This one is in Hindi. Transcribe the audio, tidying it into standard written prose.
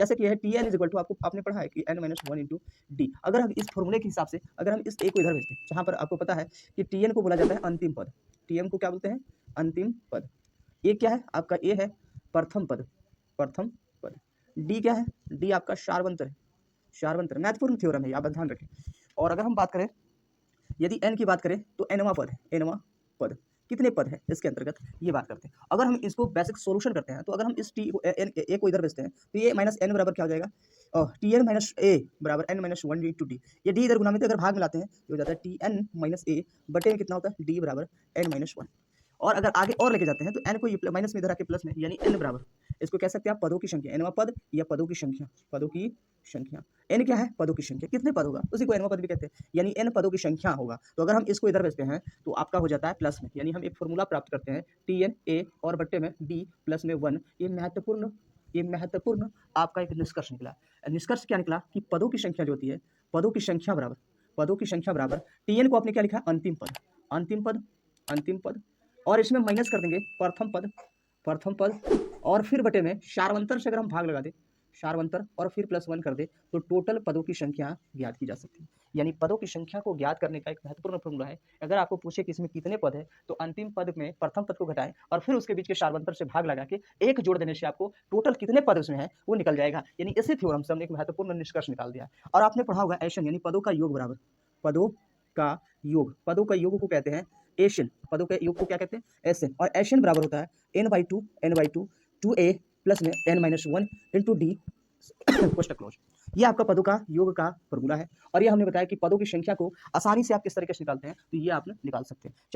जैसे कि है T N is equal to, आपको आपने पढ़ा है कि N minus one into D. अगर हम इस फॉर्मूले के हिसाब से अगर हम इस ए को इधर भेजते हैं, जहाँ पर आपको पता है कि टी एन को बोला जाता है अंतिम पद, टी एन को क्या बोलते हैं? अंतिम पद। ए क्या है आपका? ए है प्रथम पद, प्रथम पद। डी क्या है? डी आपका शार्वंतर है, शार्वंतर। महत्वपूर्ण थ्योरम है, आप ध्यान रखें। और अगर हम बात करें, यदि एन की बात करें तो एनवा पद है, एनवा पद। कितने पद है इसके अंतर्गत, ये बात करते हैं। अगर हम इसको बेसिक सॉल्यूशन करते हैं तो अगर हम इस टी एन ए को इधर भेजते हैं तो ये माइनस एन बराबर क्या हो जाएगा? टी एन माइनस ए बराबर N minus one D two D. ये डी इधर गुना में, तो अगर भाग मिलाते हैं तो हो जाता है टी एन माइनस ए बटे में कितना होता है? डी बराबर एन माइनस वन। और अगर आगे और लेके जाते हैं तो एन को ये माइनस में इधर आके प्लस में, यानी एन बराबर, इसको कह सकते हैं आप पदों की संख्या, एनवा पद या पदों की संख्या, पदों की संख्या। एन क्या है? पदों की संख्या। कितने पद होगा उसी को एनवा पद भी कहते हैं, यानी एन पदों की संख्या होगा। तो अगर हम इसको इधर भेजते हैं तो आपका हो जाता है प्लस में, यानी हम एक फॉर्मूला प्राप्त करते हैं टी एन ए और बट्टे में डी प्लस में वन। ये महत्वपूर्ण आपका एक निष्कर्ष निकला। निष्कर्ष क्या निकला कि पदों की संख्या जो होती है, पदों की संख्या बराबर, पदों की संख्या बराबर टी एन को आपने क्या लिखा? अंतिम पद, अंतिम पद, अंतिम पद। और इसमें माइनस कर देंगे प्रथम पद, प्रथम पद, और फिर बटे में शार्वंतर से अगर हम भाग लगा दें, शार्वंतर, और फिर प्लस वन कर दे तो टोटल पदों की संख्या ज्ञात की जा सकती है। यानी पदों की संख्या को ज्ञात करने का एक महत्वपूर्ण फॉर्मूला है। अगर आपको पूछे कि इसमें कितने पद है तो अंतिम पद में प्रथम पद को घटाएं और फिर उसके बीच के शार्वंतर से भाग लगा के एक जोड़ देने से आपको टोटल कितने पद उसमें है वो निकल जाएगा। यानी इसी थ्योरम से हमने एक महत्वपूर्ण निष्कर्ष निकाल दिया है। और आपने पढ़ा होगा एशन, यानी पदों का योग बराबर, पदों का योग, पदों का योग को कहते हैं एशन, पदों के योग को क्या कहते हैं? एशन। और एशन बराबर होता है N by two two A plus में N minus one into D कोष्टक क्लोज। ये आपका पदों का योग का फॉर्मूला है। और ये हमने बताया कि पदों की संख्या को आसानी से आप किस तरीके से निकालते हैं, तो ये आप निकाल सकते हैं।